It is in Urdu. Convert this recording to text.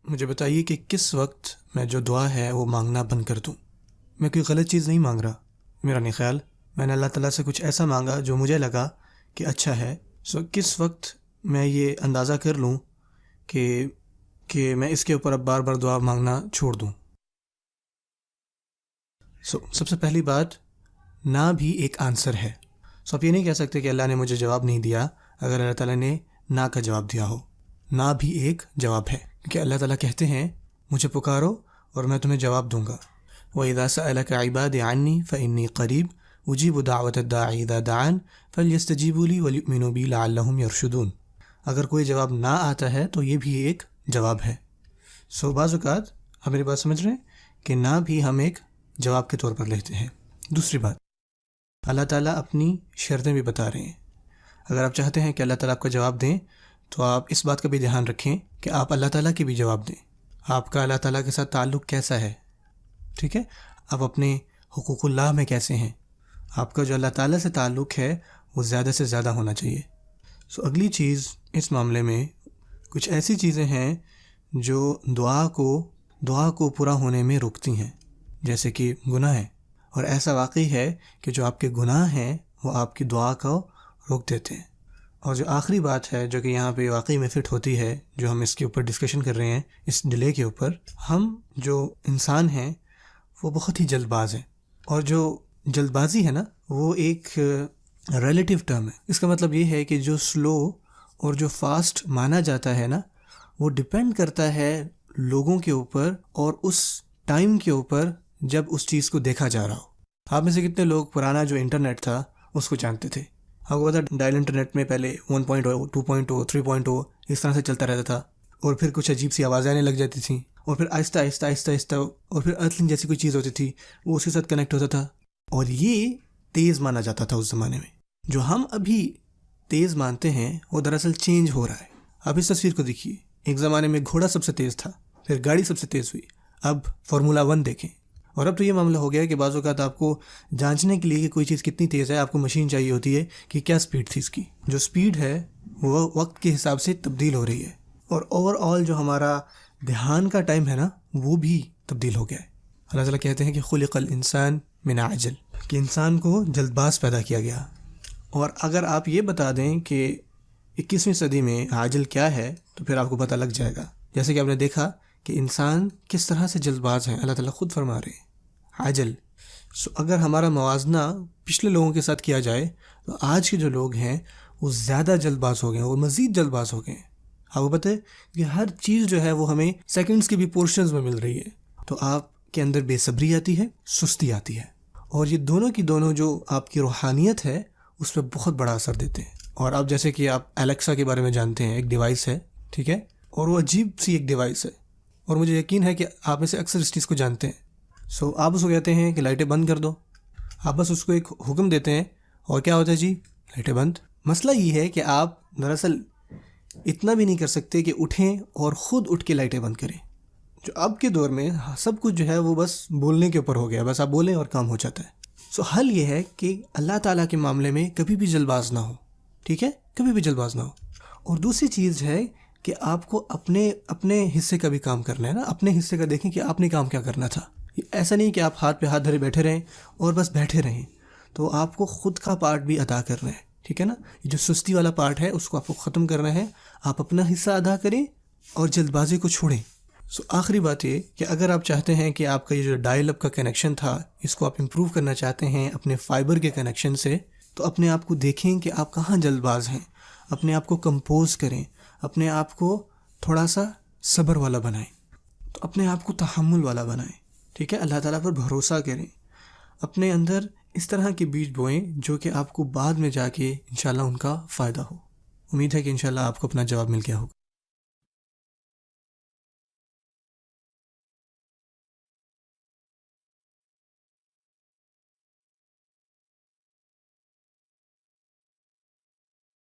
مجھے بتائیے کہ کس وقت میں جو دعا ہے وہ مانگنا بند کر دوں. میں کوئی غلط چیز نہیں مانگ رہا، میرا نہیں خیال. میں نے اللہ تعالیٰ سے کچھ ایسا مانگا جو مجھے لگا کہ اچھا ہے. کس وقت میں یہ اندازہ کر لوں کہ میں اس کے اوپر اب بار بار دعا مانگنا چھوڑ دوں. سب سے پہلی بات، نہ بھی ایک آنسر ہے. آپ یہ نہیں کہہ سکتے کہ اللہ نے مجھے جواب نہیں دیا اگر اللہ تعالیٰ نے نہ کا جواب دیا ہو. نہ بھی ایک جواب ہے، کیونکہ اللہ تعالیٰ کہتے ہیں مجھے پکارو اور میں تمہیں جواب دوں گا. وَإِذَا سَأَلَكَ عِبَادِي عَنِّي فَإِنِّي قَرِيبٌ أُجِيبُ دَعْوَةَ الدَّاعِ إِذَا دَعَانِ فَلْيَسْتَجِيبُوا لِي وَلْيُؤْمِنُوا بِي لَعَلَّهُمْ يَرْشُدُونَ. اگر کوئی جواب نہ آتا ہے تو یہ بھی ایک جواب ہے. بعض اوقات آپ میری بات سمجھ رہے ہیں کہ نہ بھی ہم ایک جواب کے طور پر لیتے ہیں. دوسری بات، اللہ تعالیٰ اپنی شرطیں بھی بتا رہے ہیں. اگر آپ چاہتے ہیں کہ اللہ تعالیٰ آپ کا جواب دیں تو آپ اس بات کا بھی دھیان رکھیں کہ آپ اللہ تعالیٰ کے بھی جواب دیں. آپ کا اللہ تعالیٰ کے ساتھ تعلق کیسا ہے، ٹھیک ہے؟ آپ اپنے حقوق اللہ میں کیسے ہیں؟ آپ کا جو اللہ تعالیٰ سے تعلق ہے وہ زیادہ سے زیادہ ہونا چاہیے. اگلی چیز اس معاملے میں کچھ ایسی چیزیں ہیں جو دعا کو پورا ہونے میں روکتی ہیں، جیسے کہ گناہ ہے. اور ایسا واقعی ہے کہ جو آپ کے گناہ ہیں وہ آپ کی دعا کو روک دیتے ہیں. اور جو آخری بات ہے جو کہ یہاں پہ واقعی میں فٹ ہوتی ہے، جو ہم اس کے اوپر ڈسکشن کر رہے ہیں، اس ڈیلے کے اوپر، ہم جو انسان ہیں وہ بہت ہی جلد باز ہیں. اور جو جلد بازی ہے نا، وہ ایک ریلیٹیو ٹرم ہے. اس کا مطلب یہ ہے کہ جو سلو اور جو فاسٹ مانا جاتا ہے نا، وہ ڈپینڈ کرتا ہے لوگوں کے اوپر اور اس ٹائم کے اوپر جب اس چیز کو دیکھا جا رہا ہو. آپ میں سے کتنے لوگ پرانا جو انٹرنیٹ تھا اس کو جانتے تھے؟ آپ کو پتا ڈائل انٹرنیٹ میں پہلے 1.0 2.0 3.0 اس طرح سے چلتا رہتا تھا، اور پھر کچھ عجیب سی آوازیں آنے لگ جاتی تھیں، اور پھر آہستہ آہستہ آہستہ آہستہ اور پھر ارتھنگ جیسی کوئی چیز ہوتی تھی وہ اس کے ساتھ کنیکٹ ہوتا تھا، اور یہ تیز مانا جاتا تھا اس زمانے میں. جو ہم ابھی تیز مانتے ہیں وہ دراصل چینج ہو رہا ہے. آپ اس تصویر کو دیکھیے، ایک زمانے میں گھوڑا سب سے تیز تھا، پھر گاڑی سب سے تیز ہوئی، اب فارمولا 1 دیکھیں. اور اب تو یہ معاملہ ہو گیا ہے کہ بعض اوقات آپ کو جانچنے کے لیے کہ کوئی چیز کتنی تیز ہے آپ کو مشین چاہیے ہوتی ہے کہ کیا سپیڈ تھی اس کی. جو سپیڈ ہے وہ وقت کے حساب سے تبدیل ہو رہی ہے، اور اوور آل جو ہمارا دھیان کا ٹائم ہے نا وہ بھی تبدیل ہو گیا ہے. اللہ تعالیٰ کہتے ہیں کہ خلق الانسان من عجل، کہ انسان کو جلد باز پیدا کیا گیا. اور اگر آپ یہ بتا دیں کہ 21ویں صدی میں عاجل کیا ہے تو پھر آپ کو پتہ لگ جائے گا. جیسے کہ آپ نے دیکھا کہ انسان کس طرح سے جلد باز ہے، اللہ تعالیٰ خود فرما رہے ہیں عاجل. اگر ہمارا موازنہ پچھلے لوگوں کے ساتھ کیا جائے تو آج کے جو لوگ ہیں وہ زیادہ جلد باز ہو گئے ہیں، وہ مزید جلد باز ہو گئے ہیں. آپ کو پتہ ہے کہ ہر چیز جو ہے وہ ہمیں سیکنڈز کی بھی پورشنز میں مل رہی ہے، تو آپ کے اندر بے صبری آتی ہے، سستی آتی ہے، اور یہ دونوں کی دونوں جو آپ کی روحانیت ہے اس پہ بہت بڑا اثر دیتے ہیں. اور آپ جیسے کہ آپ الیکسا کے بارے میں جانتے ہیں، ایک ڈیوائس ہے، ٹھیک ہے، اور وہ عجیب سی ایک ڈیوائس ہے، اور مجھے یقین ہے کہ آپ میں سے اکثر اس چیز کو جانتے ہیں. آپ اس کو کہتے ہیں کہ لائٹیں بند کر دو، آپ بس اس کو ایک حکم دیتے ہیں اور کیا ہوتا ہے جی، لائٹیں بند. مسئلہ یہ ہے کہ آپ دراصل اتنا بھی نہیں کر سکتے کہ اٹھیں اور خود اٹھ کے لائٹیں بند کریں. جو اب کے دور میں سب کچھ جو ہے وہ بس بولنے کے اوپر ہو گیا، بس آپ بولیں اور کام ہو جاتا ہے. حل یہ ہے کہ اللہ تعالیٰ کے معاملے میں کبھی بھی جلد باز نہ ہو، ٹھیک ہے، کبھی بھی جلد باز نہ ہو. اور دوسری چیز ہے کہ آپ کو اپنے حصے کا بھی کام کرنا ہے نا. اپنے حصے کا دیکھیں کہ آپ نے کام کیا کرنا تھا. ایسا نہیں کہ آپ ہاتھ پہ ہاتھ دھرے بیٹھے رہیں اور بس بیٹھے رہیں، تو آپ کو خود کا پارٹ بھی ادا کرنا ہے، ٹھیک ہے نا. یہ جو سستی والا پارٹ ہے اس کو آپ کو ختم کرنا ہے. آپ اپنا حصہ ادا کریں اور جلد بازی کو چھوڑیں. آخری بات یہ کہ اگر آپ چاہتے ہیں کہ آپ کا یہ جو ڈائل اپ کا کنیکشن تھا اس کو آپ امپروو کرنا چاہتے ہیں اپنے فائبر کے کنیکشن سے، تو اپنے آپ کو دیکھیں کہ آپ کہاں جلد باز ہیں. اپنے آپ کو کمپوز کریں، اپنے آپ کو تھوڑا سا صبر والا بنائیں، تو اپنے آپ کو تحمل والا بنائیں، ٹھیک ہے. اللہ تعالیٰ پر بھروسہ کریں، اپنے اندر اس طرح کے بیج بوئیں جو کہ آپ کو بعد میں جا کے انشاءاللہ ان کا فائدہ ہو. امید ہے کہ انشاءاللہ آپ کو اپنا جواب مل گیا ہوگا.